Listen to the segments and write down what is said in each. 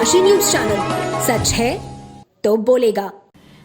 डनकाशी news channel, सच है तो बोलेगा।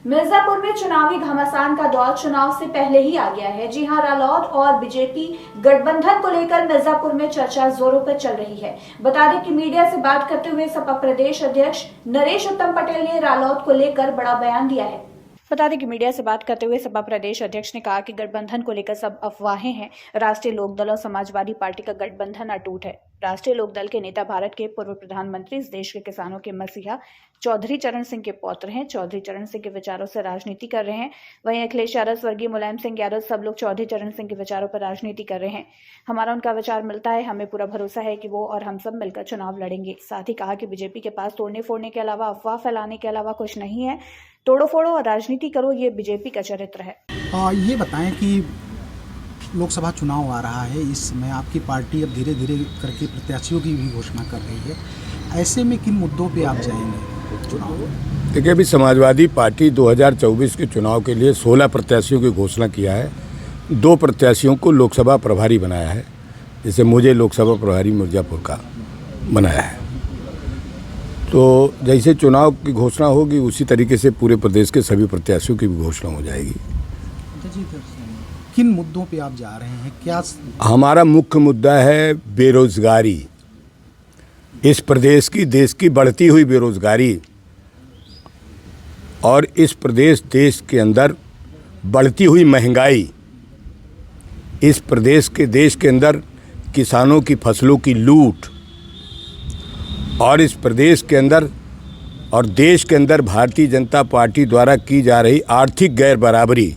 मिर्जापुर में चुनावी घमासान का दौर चुनाव से पहले ही आ गया है। जी हां, रालोद और बीजेपी गठबंधन को लेकर मिर्जापुर में चर्चा जोरों पर चल रही है। बता दें कि मीडिया से बात करते हुए सपा प्रदेश अध्यक्ष नरेश उत्तम पटेल ने रालोद को लेकर बड़ा बयान दिया है। बता दें कि मीडिया से बात करते हुए सपा प्रदेश अध्यक्ष ने कहा कि गठबंधन को लेकर सब अफवाहें हैं। राष्ट्रीय लोकदल और समाजवादी पार्टी का गठबंधन अटूट है। राष्ट्रीय लोकदल के नेता भारत के पूर्व प्रधानमंत्री, इस देश के किसानों के मसीहा चौधरी चरण सिंह के पौत्र हैं। चौधरी चरण सिंह के विचारों से राजनीति कर रहे हैं। वहीं अखिलेश यादव, स्वर्गीय मुलायम सिंह यादव, सब लोग चौधरी चरण सिंह के विचारों पर राजनीति कर रहे हैं। हमारा उनका विचार मिलता है। हमें पूरा भरोसा है कि वो और हम सब मिलकर चुनाव लड़ेंगे। साथ ही कहा कि बीजेपी के पास तोड़ने फोड़ने के अलावा, अफवाह फैलाने के अलावा कुछ नहीं है। तोड़ो फोड़ो और राजनीति करो, ये बीजेपी का चरित्र है। ये बताएं कि लोकसभा चुनाव आ रहा है, इस समय आपकी पार्टी अब धीरे धीरे करके प्रत्याशियों की भी घोषणा कर रही है। ऐसे में किन मुद्दों पे आप जाएंगे चुनाव? देखिए, अभी समाजवादी पार्टी 2024 के चुनाव के लिए 16 प्रत्याशियों की घोषणा किया है। 2 प्रत्याशियों को लोकसभा प्रभारी बनाया है, जैसे मुझे लोकसभा प्रभारी मिर्जापुर का बनाया है। तो जैसे चुनाव की घोषणा होगी उसी तरीके से पूरे प्रदेश के सभी प्रत्याशियों की भी घोषणा हो जाएगी। किन मुद्दों पे आप जा रहे हैं? क्या हमारा मुख्य मुद्दा है बेरोजगारी। इस प्रदेश की, देश की बढ़ती हुई बेरोजगारी और इस देश के अंदर बढ़ती हुई महंगाई, इस देश के अंदर किसानों की फसलों की लूट और इस प्रदेश के अंदर और देश के अंदर भारतीय जनता पार्टी द्वारा की जा रही आर्थिक गैर बराबरी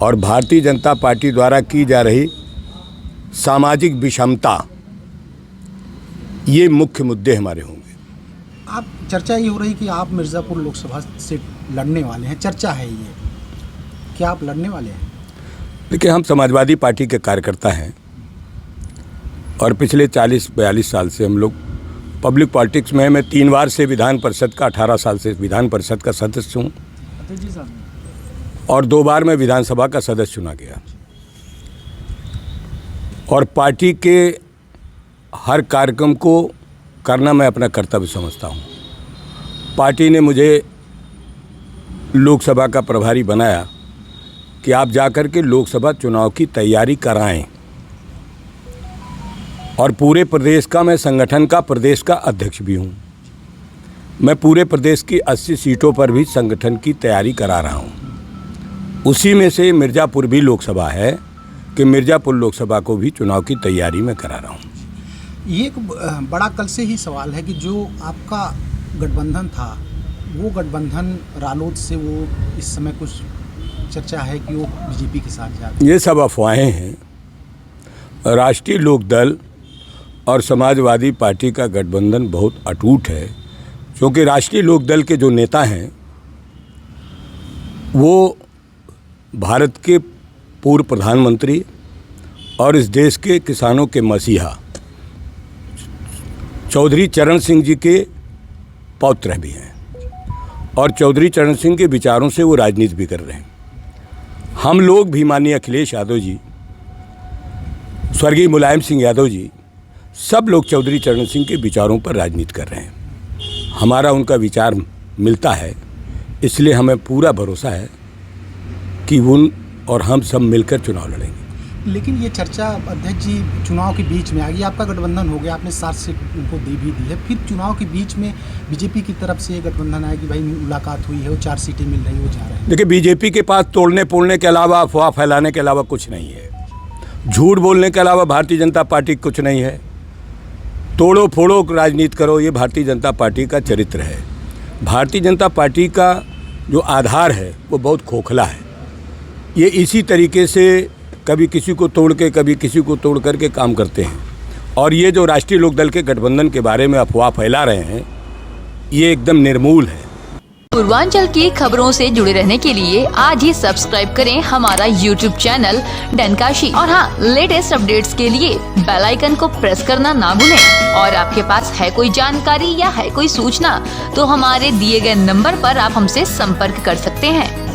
और भारतीय जनता पार्टी द्वारा की जा रही सामाजिक विषमता, ये मुख्य मुद्दे हमारे होंगे। आप चर्चा ये हो रही कि आप मिर्ज़ापुर लोकसभा से लड़ने वाले हैं, चर्चा है ये, क्या आप लड़ने वाले हैं? देखिए, हम समाजवादी पार्टी के कार्यकर्ता हैं और पिछले 40-42 साल से हम लोग पब्लिक पॉलिटिक्स में। मैं 3 बार से विधान परिषद का, 18 साल से विधान परिषद का सदस्य हूँ और 2 बार मैं विधानसभा का सदस्य चुना गया। और पार्टी के हर कार्यक्रम को करना मैं अपना कर्तव्य समझता हूँ। पार्टी ने मुझे लोकसभा का प्रभारी बनाया कि आप जाकर के लोकसभा चुनाव की तैयारी कराएं और पूरे प्रदेश का, मैं संगठन का प्रदेश का अध्यक्ष भी हूँ। मैं पूरे प्रदेश की 80 सीटों पर भी संगठन की तैयारी करा रहा हूँ। उसी में से मिर्ज़ापुर भी लोकसभा है कि मिर्ज़ापुर लोकसभा को भी चुनाव की तैयारी में करा रहा हूँ। ये एक बड़ा कल से ही सवाल है कि जो आपका गठबंधन था, वो गठबंधन रालोद से वो इस समय कुछ चर्चा है कि वो बीजेपी के साथ जा रहा है। ये सब अफवाहें हैं। राष्ट्रीय लोकदल और समाजवादी पार्टी का गठबंधन बहुत अटूट है, क्योंकि राष्ट्रीय लोकदल के जो नेता हैं वो भारत के पूर्व प्रधानमंत्री और इस देश के किसानों के मसीहा चौधरी चरण सिंह जी के पौत्र भी हैं और चौधरी चरण सिंह के विचारों से वो राजनीति भी कर रहे हैं। हम लोग भी, माननीय अखिलेश यादव जी, स्वर्गीय मुलायम सिंह यादव जी, सब लोग चौधरी चरण सिंह के विचारों पर राजनीति कर रहे हैं। हमारा उनका विचार मिलता है, इसलिए हमें पूरा भरोसा है कि उन और हम सब मिलकर चुनाव लड़ेंगे। लेकिन ये चर्चा अध्यक्ष जी चुनाव के बीच में आ गई। आपका गठबंधन हो गया, आपने 7 सीट उनको दे भी दी है, फिर चुनाव के बीच में बीजेपी की तरफ से गठबंधन आया कि भाई मुलाकात हुई है, वो 4 सीटें मिल रही है, वो जा रहे हैं। देखिए, बीजेपी के पास तोड़ने फोड़ने के अलावा, अफवाह फैलाने के अलावा कुछ नहीं है। झूठ बोलने के अलावा भारतीय जनता पार्टी कुछ नहीं है। तोड़ो फोड़ो राजनीति करो, ये भारतीय जनता पार्टी का चरित्र है। भारतीय जनता पार्टी का जो आधार है वो बहुत खोखला है। ये इसी तरीके से कभी किसी को तोड़ के, कभी किसी को तोड़ करके काम करते हैं। और ये जो राष्ट्रीय लोकदल के गठबंधन के बारे में अफवाह फैला रहे हैं, ये एकदम निर्मूल है। पूर्वांचल की खबरों से जुड़े रहने के लिए आज ही सब्सक्राइब करें हमारा YouTube चैनल डनकाशी और हाँ, लेटेस्ट अपडेट्स के लिए बेल आइकन को प्रेस करना ना भूलें। और आपके पास है कोई जानकारी या है कोई सूचना तो हमारे दिए गए नंबर पर आप हमसे संपर्क कर सकते हैं।